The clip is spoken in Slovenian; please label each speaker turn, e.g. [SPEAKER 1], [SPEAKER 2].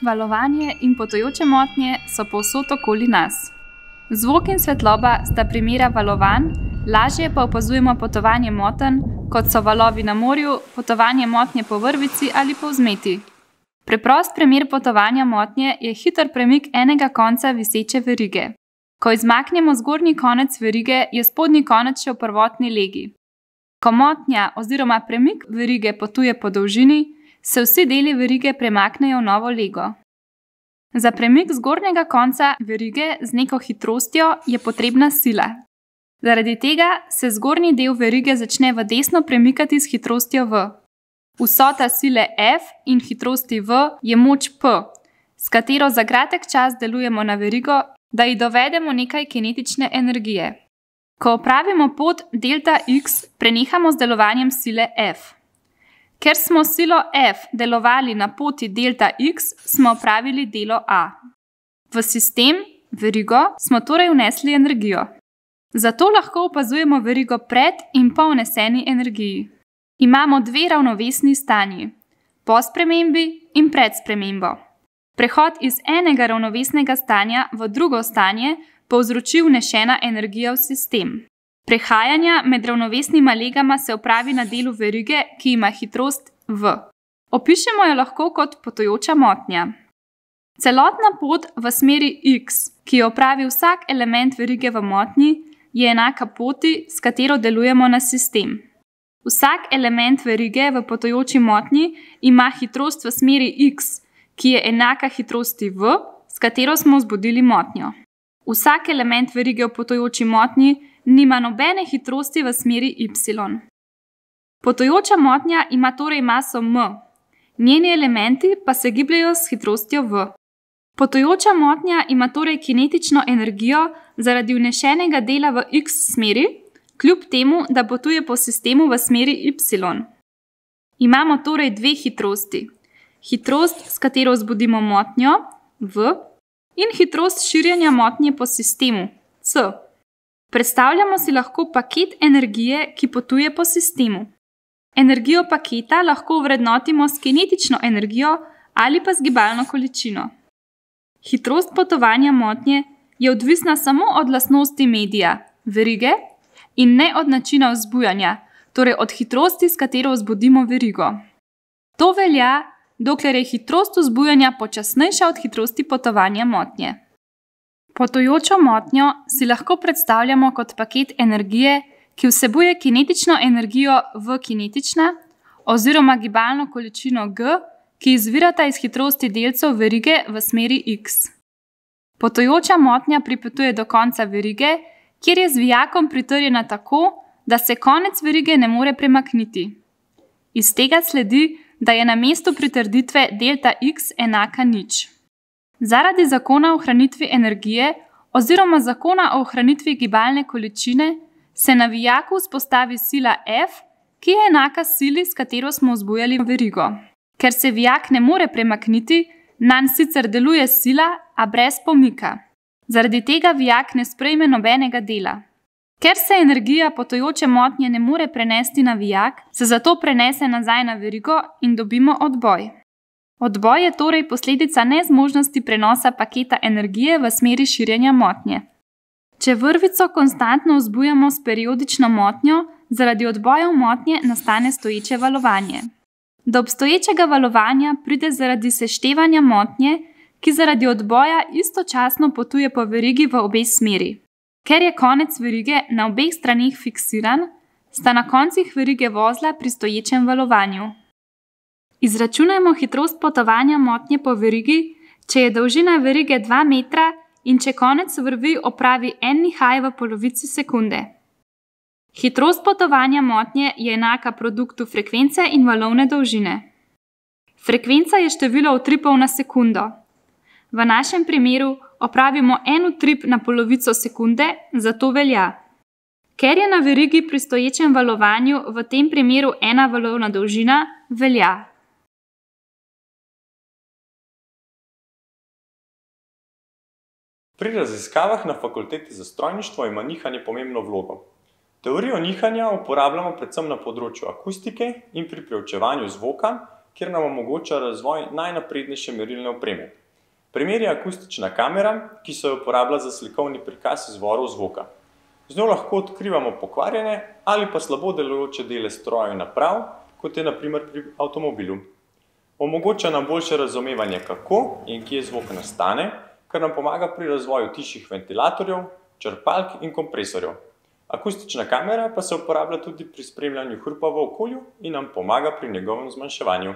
[SPEAKER 1] Valovanje in potujoče motnje so povsod okoli nas. Zvok in svetloba sta primera valovanj, lažje pa opazujemo potovanje motenj, kot so valovi na morju, potovanje motnje po vrvici ali po vzmeti. Preprost primer potovanja motnje je hiter premik enega konca viseče verige. Ko izmaknemo zgornji konec verige, je spodnji konec še v prvotni legi. Ko motnja oziroma premik verige potuje po dolžini, se vsi deli verige premaknejo v novo lego. Za premik zgornjega konca verige z neko hitrostjo je potrebna sila. Zaradi tega se zgornji del verige začne v desno premikati s hitrostjo v. Vsota sile F in hitrosti v je moč P, s katero za kratek čas delujemo na verigo, da ji dovedemo nekaj kinetične energije. Ko opravimo pot delta X, prenehamo z delovanjem sile F. Ker smo silo F delovali na poti delta X, smo opravili delo A. V sistem, verigo, smo torej vnesli energijo. Zato lahko opazujemo verigo pred in po vneseni energiji. Imamo dve ravnovesni stanji, po spremembi in pred spremembo. Prehod iz enega ravnovesnega stanja v drugo stanje povzroči vnešena energija v sistem. Prehajanja med ravnovesnima legama se opravi na delu verige, ki ima hitrost v. Opišemo jo lahko kot potujoča motnja. Celotna pot v smeri X, ki jo opravi vsak element verige v motnji, je enaka poti, s katero delujemo na sistem. Vsak element verige v potujoči motnji ima hitrost v smeri X, ki je enaka hitrosti v, s katero smo vzbudili motnjo. Vsak element verige v potujoči motnji nima nobene hitrosti v smeri Y. Potujoča motnja ima torej maso m, njeni elementi pa se gibljejo s hitrostjo v. Potujoča motnja ima torej kinetično energijo zaradi vnešenega dela v X smeri, kljub temu, da potuje po sistemu v smeri Y. Imamo torej dve hitrosti. Hitrost, s katero vzbudimo motnjo, v, in hitrost širjenja motnje po sistemu, c. Predstavljamo si lahko paket energije, ki potuje po sistemu. Energijo paketa lahko vrednotimo s kinetično energijo ali pa z gibalno količino. Hitrost potovanja motnje je odvisna samo od lastnosti medija, verige, in ne od načina vzbujanja, torej od hitrosti, s katero vzbudimo verigo. To velja, dokler je hitrost vzbujanja počasnejša od hitrosti potovanja motnje. Potujočo motnjo si lahko predstavljamo kot paket energije, ki vsebuje kinetično energijo v kinetična oziroma gibalno količino G, ki izvirata iz hitrosti delcev verige v smeri X. Potujoča motnja pripotuje do konca verige, kjer je z vijakom pritrjena tako, da se konec verige ne more premakniti. Iz tega sledi, da je na mestu pritrditve delta X enaka nič. Zaradi zakona o ohranitvi energije oziroma zakona o ohranitvi gibalne količine se na vijaku vzpostavi sila F, ki je enaka sili, s katero smo vzbujali verigo. Ker se vijak ne more premakniti, nanj sicer deluje sila, a brez pomika. Zaradi tega vijak ne sprejme nobenega dela. Ker se energija potujoče motnje ne more prenesti na vijak, se zato prenese nazaj na verigo in dobimo odboj. Odboj je torej posledica nezmožnosti prenosa paketa energije v smeri širjenja motnje. Če vrvico konstantno vzbujamo s periodično motnjo, zaradi odbojev motnje nastane stoječe valovanje. Do obstoječega valovanja pride zaradi seštevanja motnje, ki zaradi odboja istočasno potuje po verigi v obe smeri. Ker je konec verige na obeh straneh fiksiran, sta na koncih verige vozla pri stoječem valovanju. Izračunajmo hitrost potovanja motnje po verigi, če je dolžina verige 2 metra in če konec vrvi opravi en nihaj v polovici sekunde. Hitrost potovanja motnje je enaka produktu frekvence in valovne dolžine. Frekvenca je število utripov na sekundo. V našem primeru opravimo en utrip na polovico sekunde, zato velja. Ker je na verigi pri stoječem valovanju v tem primeru ena valovna dolžina, velja.
[SPEAKER 2] Pri raziskavah na fakulteti za strojništvo ima nihanje pomembno vlogo. Teorijo nihanja uporabljamo predvsem na področju akustike in pri preučevanju zvoka, kjer nam omogoča razvoj najnaprednejše merilne opreme. Primer je akustična kamera, ki se jo uporablja za slikovni prikaz izvorov zvoka. Z njo lahko odkrivamo pokvarjene ali pa slabo delujoče dele strojev in naprav, kot je na primer pri avtomobilu. Omogoča nam boljše razumevanje, kako in kje zvok nastane, kar nam pomaga pri razvoju tišjih ventilatorjev, črpalk in kompresorjev. Akustična kamera pa se uporablja tudi pri spremljanju hrupa v okolju in nam pomaga pri njegovem zmanjševanju.